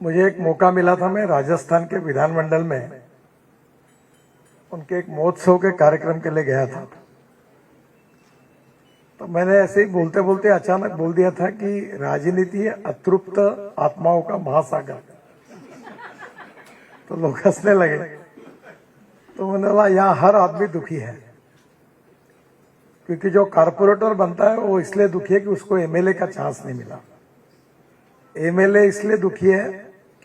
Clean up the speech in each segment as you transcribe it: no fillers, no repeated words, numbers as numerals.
मुझे एक मौका मिला था, मैं राजस्थान के विधानमंडल में उनके एक महोत्सव के कार्यक्रम के लिए गया था। तो मैंने ऐसे ही बोलते बोलते अचानक बोल दिया था कि राजनीति है अतृप्त आत्माओं का महासागर। तो लोग हंसने लगे। तो मैंने बोला यहाँ हर आदमी दुखी है, क्योंकि जो कारपोरेटर बनता है वो इसलिए दुखी है कि उसको एमएलए का चांस नहीं मिला। एमएलए इसलिए दुखी है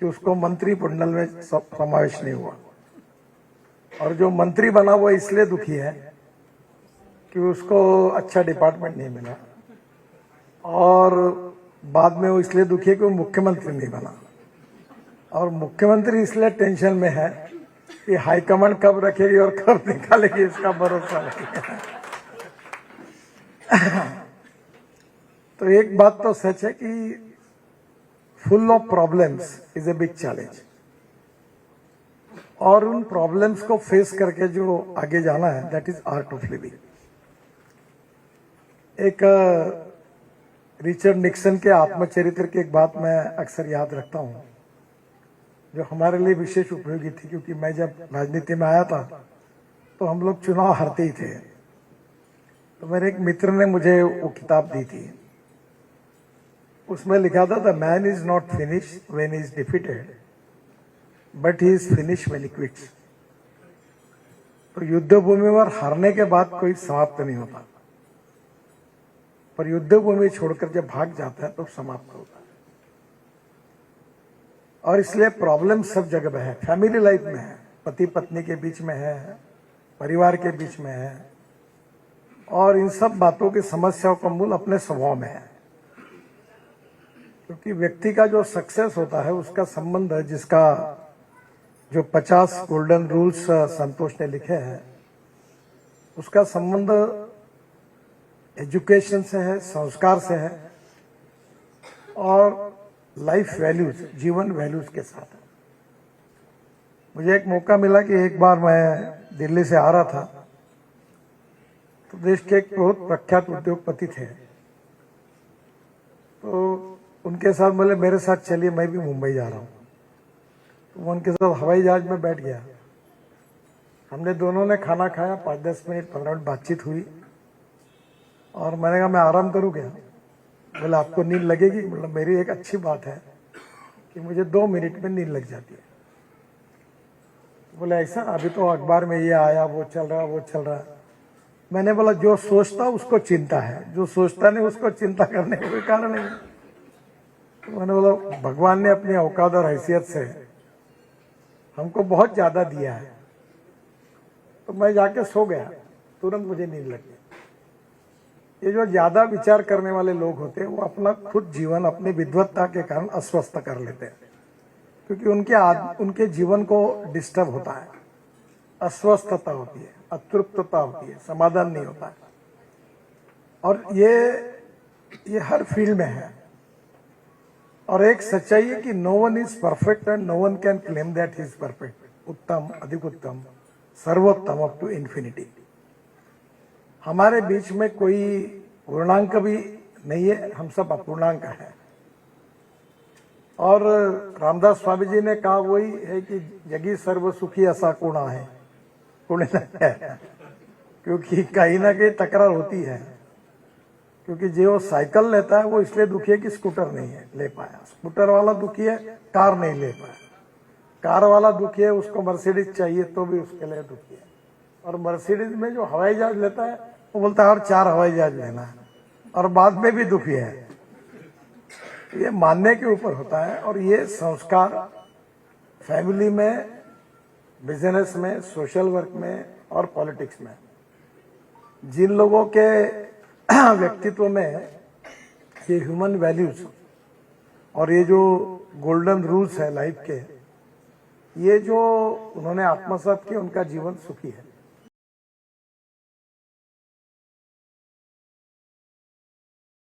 कि उसको मंत्री मंडल में समावेश नहीं हुआ, और जो मंत्री बना वो इसलिए दुखी है कि उसको अच्छा डिपार्टमेंट नहीं मिला, और बाद में वो इसलिए दुखी है कि वो मुख्यमंत्री नहीं बना, और मुख्यमंत्री इसलिए टेंशन में है कि हाईकमांड कब रखेगी और कब निकालेगी इसका भरोसा नहीं है। तो एक बात तो सच है कि full of problems is a big challenge, और उन प्रॉब्लम्स को फेस करके जो आगे जाना है that is art of living. एक रिचर्ड निक्सन के आत्मचरित्र की एक बात मैं अक्सर याद रखता हूं, जो हमारे लिए विशेष उपयोगी थी, क्योंकि मैं जब राजनीति में आया था तो हम लोग चुनाव हारते ही थे। तो मेरे एक मित्र ने मुझे वो किताब दी थी, उसमें लिखा था the man is not finish when he is defeated but he is finish when he quits. तो युद्ध भूमि पर हारने के बाद कोई समाप्त नहीं होता, पर युद्ध भूमि छोड़कर जब भाग जाता है तो समाप्त होता है। और इसलिए प्रॉब्लम सब जगह है, फैमिली लाइफ में है, पति पत्नी के बीच में है, परिवार के बीच में है, और इन सब बातों की समस्याओं का मूल अपने स्वभाव में है। क्योंकि व्यक्ति का जो सक्सेस होता है उसका संबंध है, जिसका जो 50 गोल्डन रूल्स संतोष ने लिखे हैं, उसका संबंध एजुकेशन से है, संस्कार से है, और लाइफ वैल्यूज, जीवन वैल्यूज के साथ है। मुझे एक मौका मिला कि एक बार मैं दिल्ली से आ रहा था, तो देश के एक बहुत प्रख्यात उद्योगपति थे, तो उनके साथ बोले मेरे साथ चलिए, मैं भी मुंबई जा रहा हूँ। तो वो उनके साथ हवाई जहाज में बैठ गया। हमने दोनों ने खाना खाया, 5-10 मिनट 15 मिनट बातचीत हुई, और मैंने कहा मैं आराम करूँ क्या? बोले आपको नींद लगेगी? मतलब मेरी एक अच्छी बात है कि मुझे 2 मिनट में नींद लग जाती है। बोले ऐसा? अभी तो अखबार में ये आया, वो चल रहा, वो चल रहा। मैंने बोला जो सोचता उसको चिंता है, जो सोचता नहीं उसको चिंता करने का कोई कारण नहीं। तो मैंने बोला भगवान ने अपनी औकात और हैसियत से हमको बहुत ज्यादा दिया है। तो मैं जाके सो गया, तुरंत मुझे नींद लग गई। ये जो ज्यादा विचार करने वाले लोग होते हैं वो अपना खुद जीवन अपनी विद्वत्ता के कारण अस्वस्थ कर लेते हैं, क्योंकि उनके जीवन को डिस्टर्ब होता है, अस्वस्थता होती है, अतृप्तता होती है, समाधान नहीं होता है। और ये हर फील्ड में है। और एक सच्चाई है कि no one is perfect and no one can claim that he is perfect. उत्तम, अधिक उत्तम, सर्वोत्तम अप टू इन्फिनिटी। हमारे बीच में कोई पूर्णांक भी नहीं है, हम सब अपूर्णांक है। और रामदास स्वामी जी ने कहा वही है कि जगी सर्व सुखी ऐसा कोणा है, क्योंकि कहीं ना कहीं तकरार होती है। क्योंकि जो साइकिल लेता है वो इसलिए दुखी है कि स्कूटर नहीं है ले पाया, स्कूटर वाला दुखी है कार नहीं ले पाया, कार वाला दुखी है उसको मर्सिडीज चाहिए तो भी उसके लिए दुखी है। और मर्सिडीज में जो हवाई जहाज लेता है वो बोलता है और 4 हवाई जहाज लेना है, और बाद में भी दुखी है। ये मानने के ऊपर होता है। और ये संस्कार फैमिली में, बिजनेस में, सोशल वर्क में और पॉलिटिक्स में, जिन लोगों के व्यक्तित्व में ये ह्यूमन वैल्यूज और ये जो गोल्डन रूल्स है लाइफ के, ये जो उन्होंने आत्मसात किए, उनका जीवन सुखी है।